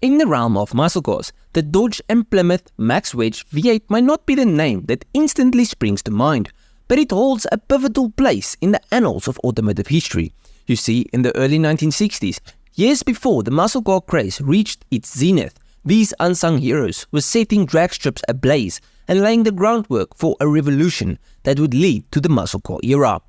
In the realm of muscle cars, the Dodge and Plymouth Max Wedge V8 might not be the name that instantly springs to mind, but it holds a pivotal place in the annals of automotive history. You see, in the early 1960s, years before the muscle car craze reached its zenith, these unsung heroes were setting drag strips ablaze and laying the groundwork for a revolution that would lead to the muscle car era.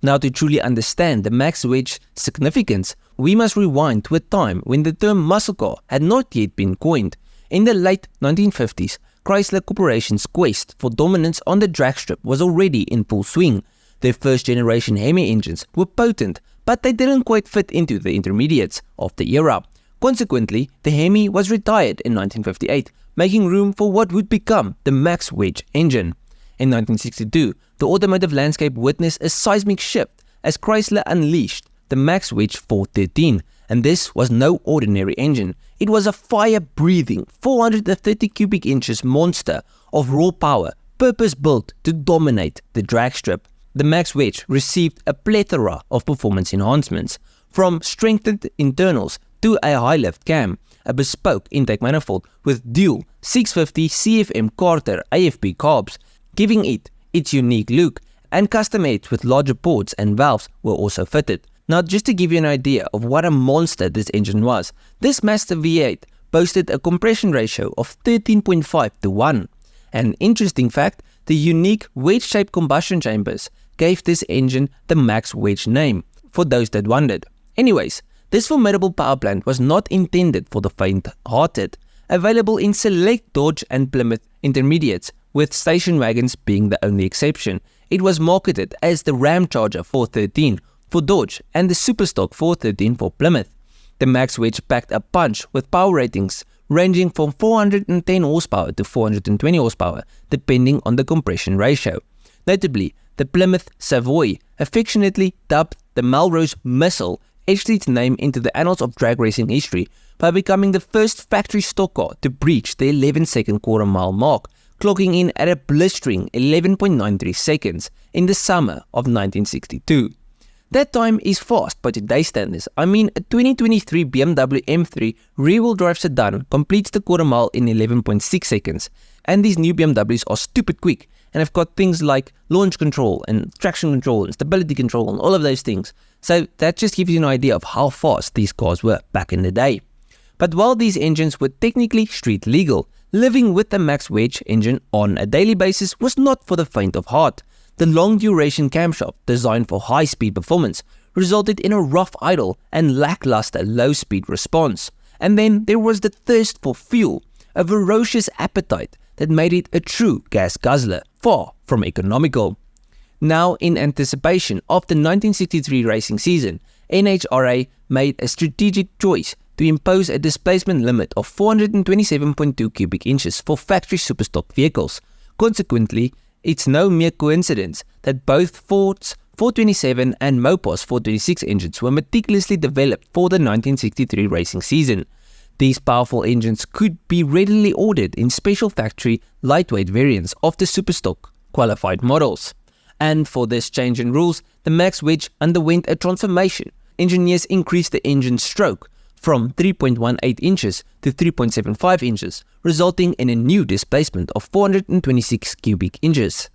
Now, to truly understand the Max Wedge significance, we must rewind to a time when the term muscle car had not yet been coined. In the late 1950s, Chrysler Corporation's quest for dominance on the drag strip was already in full swing. Their first generation HEMI engines were potent, but they didn't quite fit into the intermediates of the era. Consequently, the HEMI was retired in 1958, making room for what would become the Max Wedge engine. In 1962, the automotive landscape witnessed a seismic shift as Chrysler unleashed the Max Wedge 413, and this was no ordinary engine. It was a fire-breathing 430 cubic inches monster of raw power, purpose-built to dominate the drag strip. The Max Wedge received a plethora of performance enhancements, from strengthened internals to a high-lift cam, a bespoke intake manifold with dual 650 CFM Carter AFP carbs, giving it its unique look, and custom heads with larger ports and valves were also fitted. Now, just to give you an idea of what a monster this engine was, this massive V8 boasted a compression ratio of 13.5 to 1. An interesting fact, the unique wedge-shaped combustion chambers gave this engine the Max Wedge name, for those that wondered. Anyways, this formidable power plant was not intended for the faint-hearted, available in select Dodge and Plymouth intermediates, with station wagons being the only exception. It was marketed as the Ramcharger 413 for Dodge and the Superstock 413 for Plymouth. The Max Wedge packed a punch with power ratings ranging from 410 horsepower to 420 horsepower, depending on the compression ratio. Notably, the Plymouth Savoy, affectionately dubbed the Melrose Missile, etched its name into the annals of drag racing history by becoming the first factory stock car to breach the 11-second quarter-mile mark, clocking in at a blistering 11.93 seconds in the summer of 1962. That time is fast by today's standards. I mean, a 2023 BMW M3 rear-wheel drive sedan completes the quarter mile in 11.6 seconds, and these new BMWs are stupid quick and have got things like launch control and traction control and stability control and all of those things. So that just gives you an idea of how fast these cars were back in the day. But while these engines were technically street legal, living with the Max Wedge engine on a daily basis was not for the faint of heart. The long-duration camshaft, designed for high-speed performance, resulted in a rough idle and lackluster low-speed response. And then there was the thirst for fuel, a ferocious appetite that made it a true gas guzzler, far from economical. Now, in anticipation of the 1963 racing season, NHRA made a strategic choice to impose a displacement limit of 427.2 cubic inches for factory superstock vehicles. Consequently, it's no mere coincidence that both Ford's 427 and Mopar's 426 engines were meticulously developed for the 1963 racing season. These powerful engines could be readily ordered in special factory lightweight variants of the superstock qualified models. And for this change in rules, the Max Wedge underwent a transformation. Engineers increased the engine stroke from 3.18 inches to 3.75 inches, resulting in a new displacement of 426 cubic inches.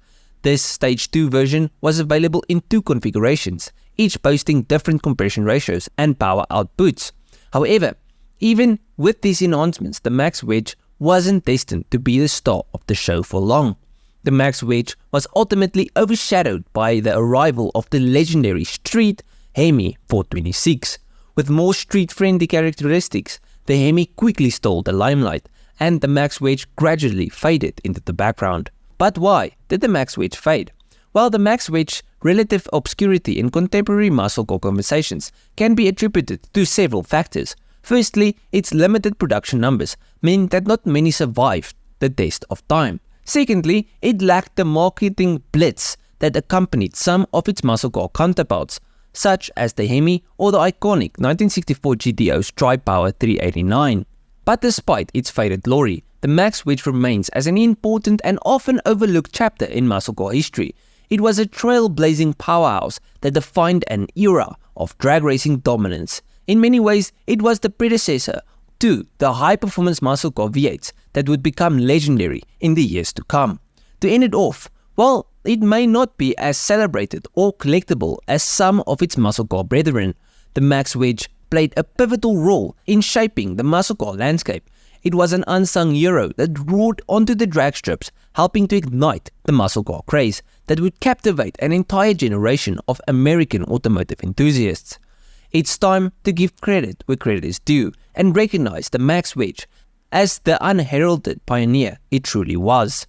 This Stage 2 version was available in two configurations, each boasting different compression ratios and power outputs. However, even with these enhancements, the Max Wedge wasn't destined to be the star of the show for long. The Max Wedge was ultimately overshadowed by the arrival of the legendary street HEMI 426. With more street-friendly characteristics, the HEMI quickly stole the limelight, and the Max Wedge gradually faded into the background. But why did the Max Wedge fade? Well, the Max Wedge's relative obscurity in contemporary muscle car conversations can be attributed to several factors. Firstly, its limited production numbers meant that not many survived the test of time. Secondly, it lacked the marketing blitz that accompanied some of its muscle car counterparts, such as the HEMI or the iconic 1964 GTO's Tri-Power 389. But despite its faded glory, the Max Wedge remains as an important and often overlooked chapter in muscle car history. It was a trailblazing powerhouse that defined an era of drag racing dominance. In many ways, it was the predecessor to the high-performance muscle car V8s that would become legendary in the years to come. To end it off, while it may not be as celebrated or collectible as some of its muscle car brethren, the Max Wedge played a pivotal role in shaping the muscle car landscape. It was an unsung hero that roared onto the drag strips, helping to ignite the muscle car craze that would captivate an entire generation of American automotive enthusiasts. It's time to give credit where credit is due and recognize the Max Wedge as the unheralded pioneer it truly was.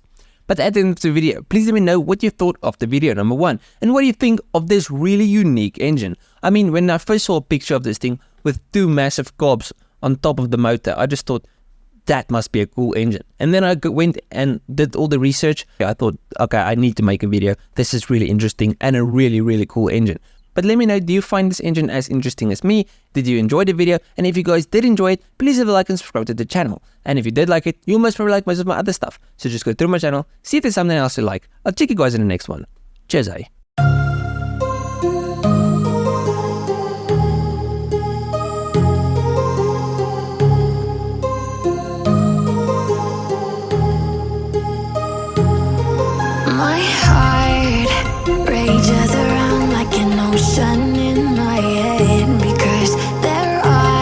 But at the end of the video, please let me know what you thought of the video number 1 and what do you think of this really unique engine. I mean, when I first saw a picture of this thing with 2 massive carbs on top of the motor, I just thought, that must be a cool engine. And then I went and did all the research. I thought, okay, I need to make a video. This is really interesting and a really, really cool engine. But let me know, do you find this engine as interesting as me? Did you enjoy the video? And if you guys did enjoy it, please leave a like and subscribe to the channel. And if you did like it, you must probably like most of my other stuff. So just go through my channel, see if there's something else you like. I'll check you guys in the next one. Cheers, eh?